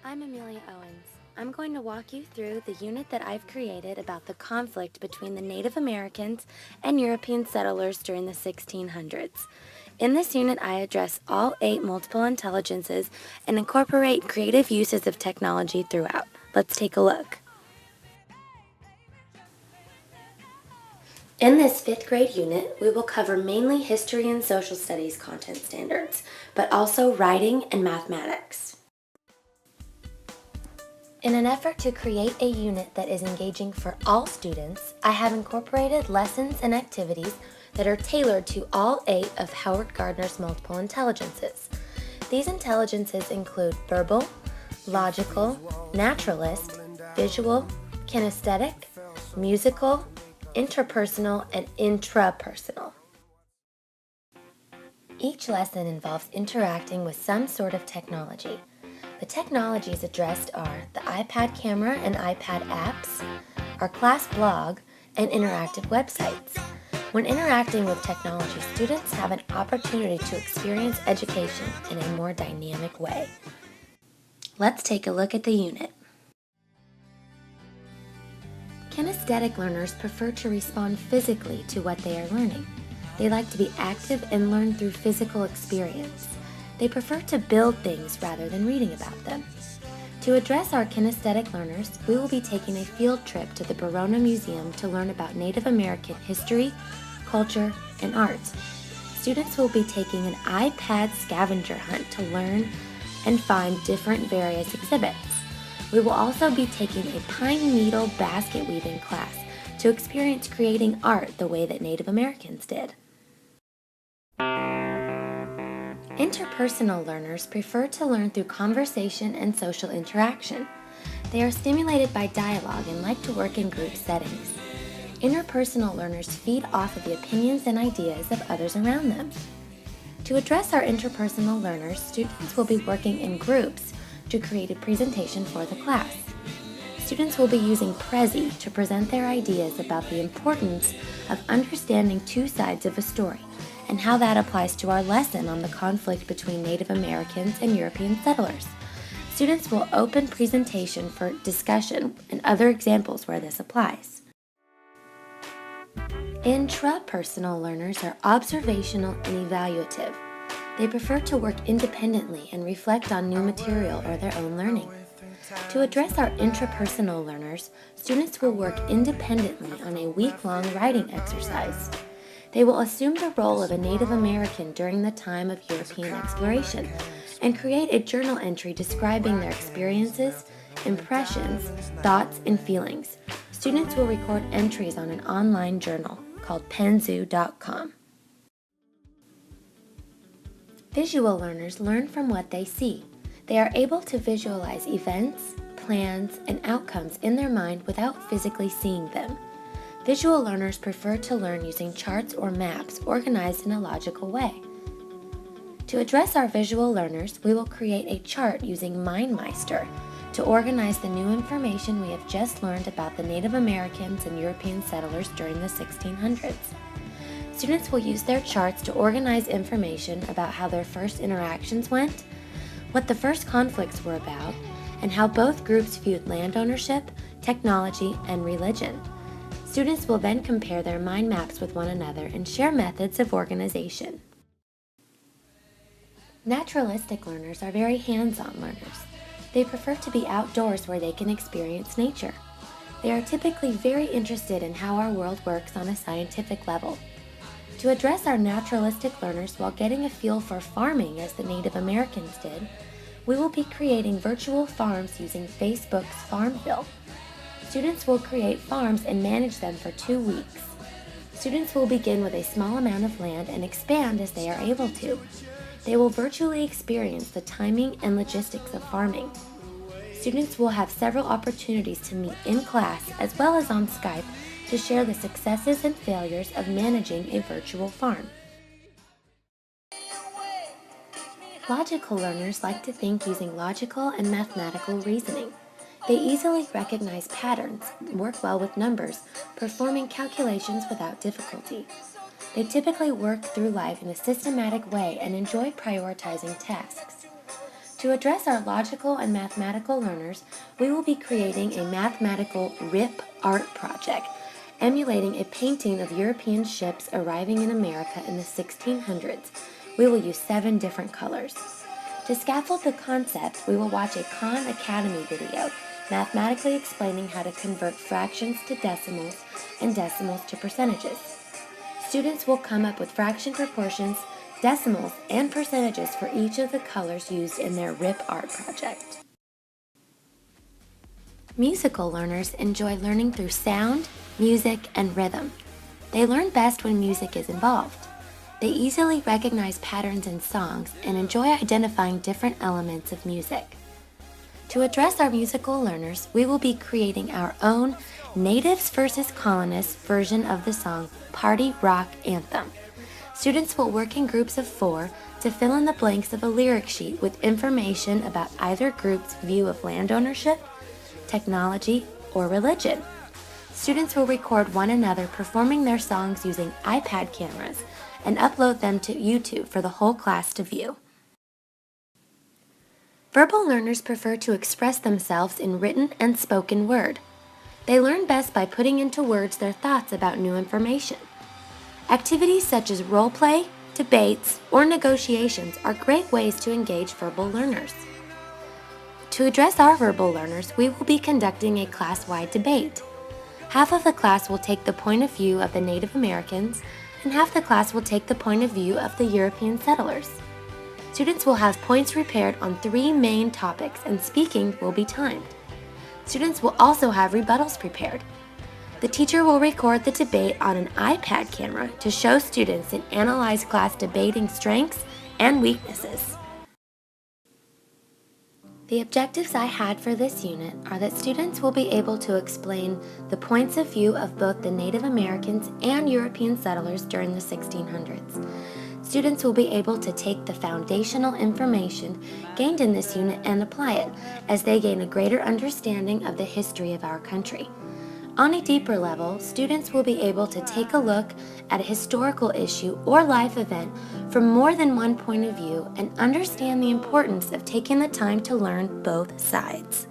I'm Amelia Owens. I'm going to walk you through the unit that I've created about the conflict between the Native Americans and European settlers during the 1600s. In this unit, I address all 8 multiple intelligences and incorporate creative uses of technology throughout. Let's take a look. In this 5th grade unit, we will cover mainly history and social studies content standards, but also writing and mathematics. In an effort to create a unit that is engaging for all students, I have incorporated lessons and activities that are tailored to all 8 of Howard Gardner's multiple intelligences. These intelligences include verbal, logical, naturalist, visual, kinesthetic, musical, interpersonal, and intrapersonal. Each lesson involves interacting with some sort of technology. The technologies addressed are the iPad camera and iPad apps, our class blog, and interactive websites. When interacting with technology, students have an opportunity to experience education in a more dynamic way. Let's take a look at the unit. Kinesthetic learners prefer to respond physically to what they are learning. They like to be active and learn through physical experience. They prefer to build things rather than reading about them. To address our kinesthetic learners, we will be taking a field trip to the Barona Museum to learn about Native American history, culture, and art. Students will be taking an iPad scavenger hunt to learn and find different various exhibits. We will also be taking a pine needle basket weaving class to experience creating art the way that Native Americans did. Interpersonal learners prefer to learn through conversation and social interaction. They are stimulated by dialogue and like to work in group settings. Interpersonal learners feed off of the opinions and ideas of others around them. To address our interpersonal learners, students will be working in groups to create a presentation for the class. Students will be using Prezi to present their ideas about the importance of understanding 2 sides of a story and how that applies to our lesson on the conflict between Native Americans and European settlers. Students will open presentation for discussion and other examples where this applies. Intrapersonal learners are observational and evaluative. They prefer to work independently and reflect on new material or their own learning. To address our intrapersonal learners, students will work independently on a week-long writing exercise. They will assume the role of a Native American during the time of European exploration and create a journal entry describing their experiences, impressions, thoughts, and feelings. Students will record entries on an online journal called penzu.com. Visual learners learn from what they see. They are able to visualize events, plans, and outcomes in their mind without physically seeing them. Visual learners prefer to learn using charts or maps organized in a logical way. To address our visual learners, we will create a chart using MindMeister to organize the new information we have just learned about the Native Americans and European settlers during the 1600s. Students will use their charts to organize information about how their first interactions went, what the first conflicts were about, and how both groups viewed land ownership, technology, and religion. Students will then compare their mind maps with one another and share methods of organization. Naturalistic learners are very hands-on learners. They prefer to be outdoors where they can experience nature. They are typically very interested in how our world works on a scientific level. To address our naturalistic learners while getting a feel for farming as the Native Americans did, we will be creating virtual farms using Facebook's Farmville. Students will create farms and manage them for 2 weeks. Students will begin with a small amount of land and expand as they are able to. They will virtually experience the timing and logistics of farming. Students will have several opportunities to meet in class as well as on Skype to share the successes and failures of managing a virtual farm. Logical learners like to think using logical and mathematical reasoning. They easily recognize patterns, work well with numbers, performing calculations without difficulty. They typically work through life in a systematic way and enjoy prioritizing tasks. To address our logical and mathematical learners, we will be creating a mathematical RIP art project, emulating a painting of European ships arriving in America in the 1600s. We will use 7 different colors. To scaffold the concept, we will watch a Khan Academy video, mathematically explaining how to convert fractions to decimals and decimals to percentages. Students will come up with fraction proportions, decimals, and percentages for each of the colors used in their RIP art project. Musical learners enjoy learning through sound, music, and rhythm. They learn best when music is involved. They easily recognize patterns in songs and enjoy identifying different elements of music. To address our musical learners, we will be creating our own Natives versus Colonists version of the song Party Rock Anthem. Students will work in groups of 4 to fill in the blanks of a lyric sheet with information about either group's view of land ownership, technology, or religion. Students will record one another performing their songs using iPad cameras and upload them to YouTube for the whole class to view. Verbal learners prefer to express themselves in written and spoken word. They learn best by putting into words their thoughts about new information. Activities such as role play, debates, or negotiations are great ways to engage verbal learners. To address our verbal learners, we will be conducting a class-wide debate. Half of the class will take the point of view of the Native Americans, and half the class will take the point of view of the European settlers. Students will have points prepared on 3 main topics, and speaking will be timed. Students will also have rebuttals prepared. The teacher will record the debate on an iPad camera to show students and analyze class debating strengths and weaknesses. The objectives I had for this unit are that students will be able to explain the points of view of both the Native Americans and European settlers during the 1600s. Students will be able to take the foundational information gained in this unit and apply it as they gain a greater understanding of the history of our country. On a deeper level, students will be able to take a look at a historical issue or life event from more than one point of view and understand the importance of taking the time to learn both sides.